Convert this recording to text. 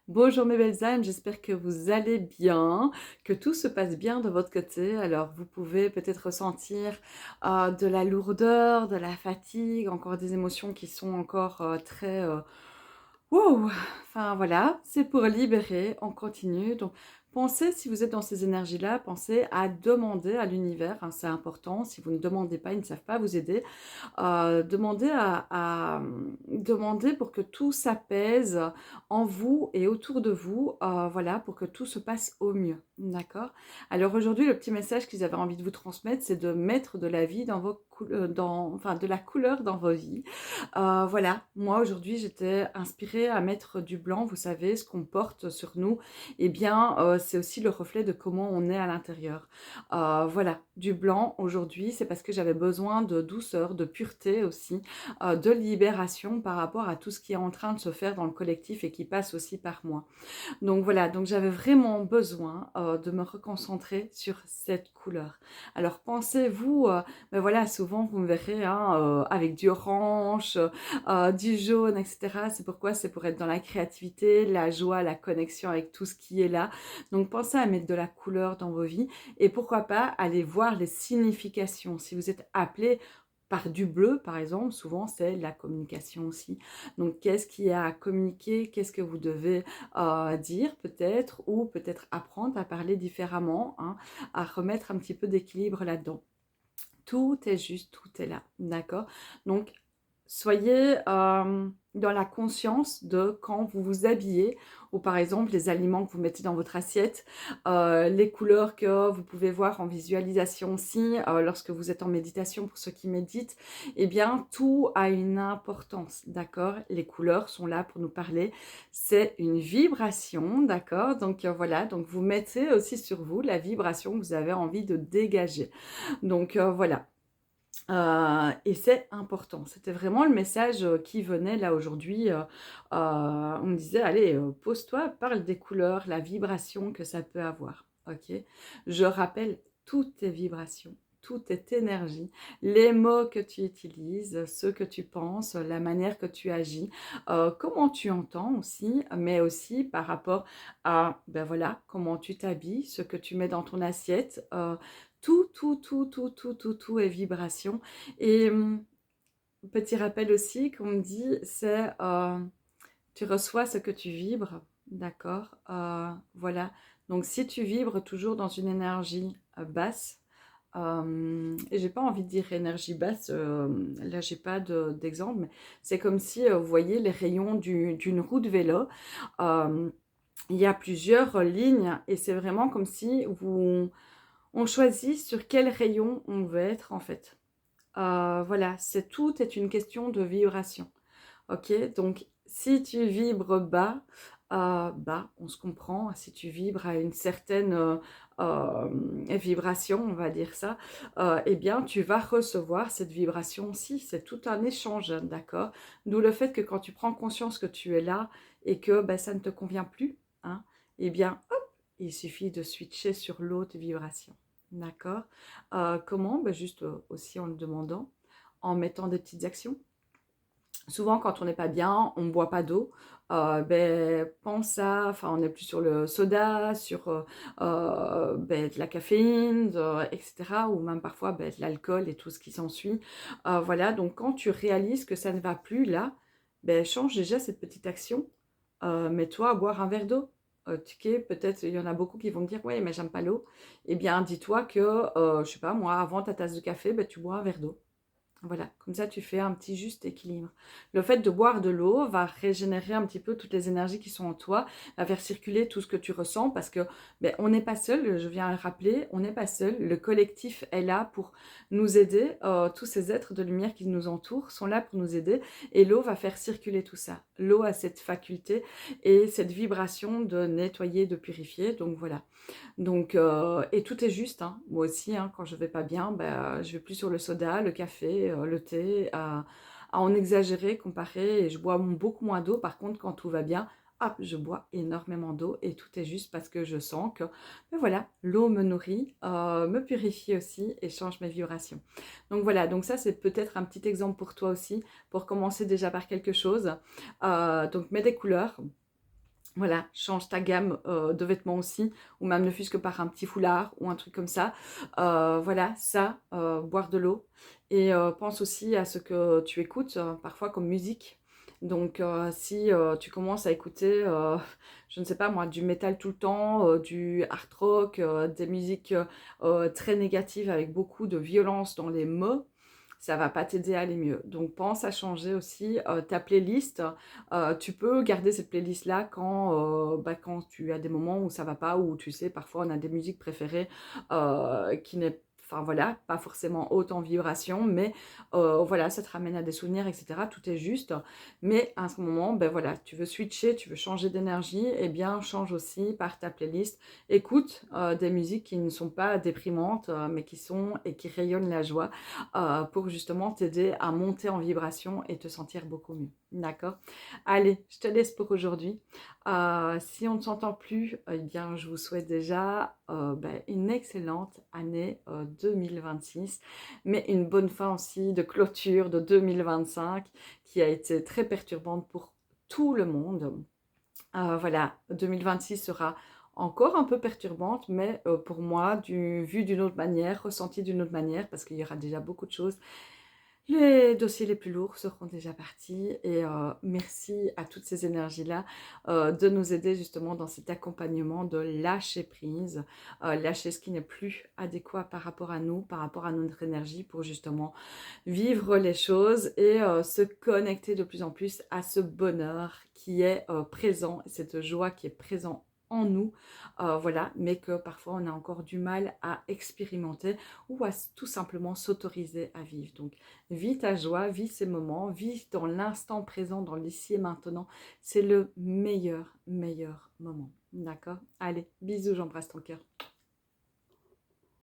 Bonjour mes belles âmes, j'espère que vous allez bien, que tout se passe bien de votre côté. Alors vous pouvez peut-être ressentir de la lourdeur, de la fatigue, encore des émotions qui sont encore très... wow. Enfin voilà, c'est pour libérer, on continue. Donc pensez, si vous êtes dans ces énergies-là, pensez à demander à l'univers, hein, c'est important. Si vous ne demandez pas, ils ne savent pas vous aider. Demandez demander pour que tout s'apaise en vous et autour de vous, voilà, pour que tout se passe au mieux, d'accord? Alors aujourd'hui, le petit message qu'ils avaient envie de vous transmettre, c'est de mettre de la vie dans vos enfin de la couleur dans vos vies. Voilà, moi aujourd'hui, j'étais inspirée à mettre du blanc, vous savez, ce qu'on porte sur nous, eh bien, c'est aussi le reflet de comment on est à l'intérieur. Voilà, du blanc aujourd'hui, c'est parce que j'avais besoin de douceur, de pureté aussi, de libération par rapport à tout ce qui est en train de se faire dans le collectif et qui passe aussi par moi. Donc voilà, donc j'avais vraiment besoin de me reconcentrer sur cette couleur. Alors pensez-vous, ben voilà, souvent vous me verrez hein, avec du orange, du jaune, etc. C'est pourquoi c'est pour être dans la créativité, la joie, la connexion avec tout ce qui est là. Donc pensez à mettre de la couleur dans vos vies et pourquoi pas aller voir les significations. Si vous êtes appelé par du bleu, par exemple, souvent c'est la communication aussi. Donc qu'est-ce qu'il y a à communiquer, qu'est-ce que vous devez dire peut-être, ou peut-être apprendre à parler différemment, hein, à remettre un petit peu d'équilibre là-dedans. Tout est juste, tout est là, d'accord? Donc, soyez dans la conscience de quand vous vous habillez, ou par exemple les aliments que vous mettez dans votre assiette, les couleurs que vous pouvez voir en visualisation aussi, lorsque vous êtes en méditation, pour ceux qui méditent, eh bien, tout a une importance, d'accord? Les couleurs sont là pour nous parler, c'est une vibration, d'accord? Donc voilà, donc vous mettez aussi sur vous la vibration que vous avez envie de dégager. Donc voilà. Et c'est important. C'était vraiment le message qui venait là aujourd'hui. On me disait, allez, pose-toi, parle des couleurs, la vibration que ça peut avoir. Ok. Je rappelle toutes tes vibrations, toute est énergie, les mots que tu utilises, ce que tu penses, la manière que tu agis, comment tu entends aussi, mais aussi par rapport à, ben voilà, comment tu t'habilles, ce que tu mets dans ton assiette. Tout est vibration. Et petit rappel aussi qu'on me dit, c'est tu reçois ce que tu vibres, d'accord? Voilà. Donc si tu vibres toujours dans une énergie basse, et j'ai pas envie de dire énergie basse, là j'ai pas d'exemple, mais c'est comme si vous voyez les rayons d'une roue de vélo. euh, il y a plusieurs lignes et c'est vraiment comme si on choisit sur quel rayon on veut être en fait. Voilà, tout est une question de vibration. Ok, donc si tu vibres bas, bas, on se comprend. Si tu vibres à une certaine vibration, on va dire ça, eh bien tu vas recevoir cette vibration aussi. C'est tout un échange, d'accord? D'où le fait que quand tu prends conscience que tu es là et que ben, ça ne te convient plus, hein, eh bien hop, il suffit de switcher sur l'autre vibration. D'accord? Comment? Ben, juste aussi en le demandant, en mettant des petites actions. Souvent, quand on n'est pas bien, on ne boit pas d'eau. Ben, pense à, enfin, on n'est plus sur le soda, sur ben, de la caféine, etc. Ou même parfois ben, de l'alcool et tout ce qui s'ensuit. Voilà, donc quand tu réalises que ça ne va plus là, ben, change déjà cette petite action. Mets-toi à boire un verre d'eau. Peut-être il y en a beaucoup qui vont me dire ouais mais j'aime pas l'eau. Eh bien dis-toi que je sais pas moi avant ta tasse de café ben, tu bois un verre d'eau. Voilà, comme ça tu fais un petit juste équilibre. Le fait de boire de l'eau va régénérer un petit peu toutes les énergies qui sont en toi, va faire circuler tout ce que tu ressens parce que ben, on n'est pas seul, je viens à le rappeler, on n'est pas seul. Le collectif est là pour nous aider. Tous ces êtres de lumière qui nous entourent sont là pour nous aider et l'eau va faire circuler tout ça. L'eau a cette faculté et cette vibration de nettoyer, de purifier. Donc voilà. Donc, et tout est juste, hein. Moi aussi, hein, quand je vais pas bien, bah, je vais plus sur le soda, le café, le thé, à en exagérer, comparer, et je bois beaucoup moins d'eau. Par contre, quand tout va bien, hop, je bois énormément d'eau, et tout est juste parce que je sens que, ben voilà, l'eau me nourrit, me purifie aussi, et change mes vibrations. Donc voilà, donc ça, c'est peut-être un petit exemple pour toi aussi, pour commencer déjà par quelque chose. Donc, mets des couleurs. Voilà, change ta gamme, de vêtements aussi, ou même ne fût-ce que par un petit foulard ou un truc comme ça. Voilà, ça, boire de l'eau et pense aussi à ce que tu écoutes, parfois comme musique. Donc si, tu commences à écouter, je ne sais pas moi, du métal tout le temps, du hard rock, des musiques, très négatives avec beaucoup de violence dans les mots, ça va pas t'aider à aller mieux. Donc pense à changer aussi, ta playlist. Tu peux garder cette playlist-là quand tu as des moments où ça va pas, où tu sais, parfois on a des musiques préférées qui n'est enfin voilà, pas forcément haute en vibration, mais voilà, ça te ramène à des souvenirs, etc. Tout est juste. Mais à ce moment, ben voilà, tu veux switcher, tu veux changer d'énergie, eh bien change aussi par ta playlist. Écoute des musiques qui ne sont pas déprimantes, mais qui sont et qui rayonnent la joie pour justement t'aider à monter en vibration et te sentir beaucoup mieux. D'accord? Allez, je te laisse pour aujourd'hui. Si on ne s'entend plus, eh bien, je vous souhaite déjà une excellente année 2026, mais une bonne fin aussi de clôture de 2025 qui a été très perturbante pour tout le monde. Voilà, 2026 sera encore un peu perturbante, mais pour moi, vu d'une autre manière, ressentie d'une autre manière, parce qu'il y aura déjà beaucoup de choses. Les dossiers les plus lourds seront déjà partis et merci à toutes ces énergies-là de nous aider justement dans cet accompagnement de lâcher prise, lâcher ce qui n'est plus adéquat par rapport à nous, par rapport à notre énergie pour justement vivre les choses et se connecter de plus en plus à ce bonheur qui est présent, cette joie qui est présente en nous, voilà, mais que parfois on a encore du mal à expérimenter ou à tout simplement s'autoriser à vivre. Donc, vis ta joie, vis ces moments, vis dans l'instant présent, dans l'ici et maintenant. C'est le meilleur, meilleur moment. D'accord? Allez, bisous, j'embrasse ton cœur.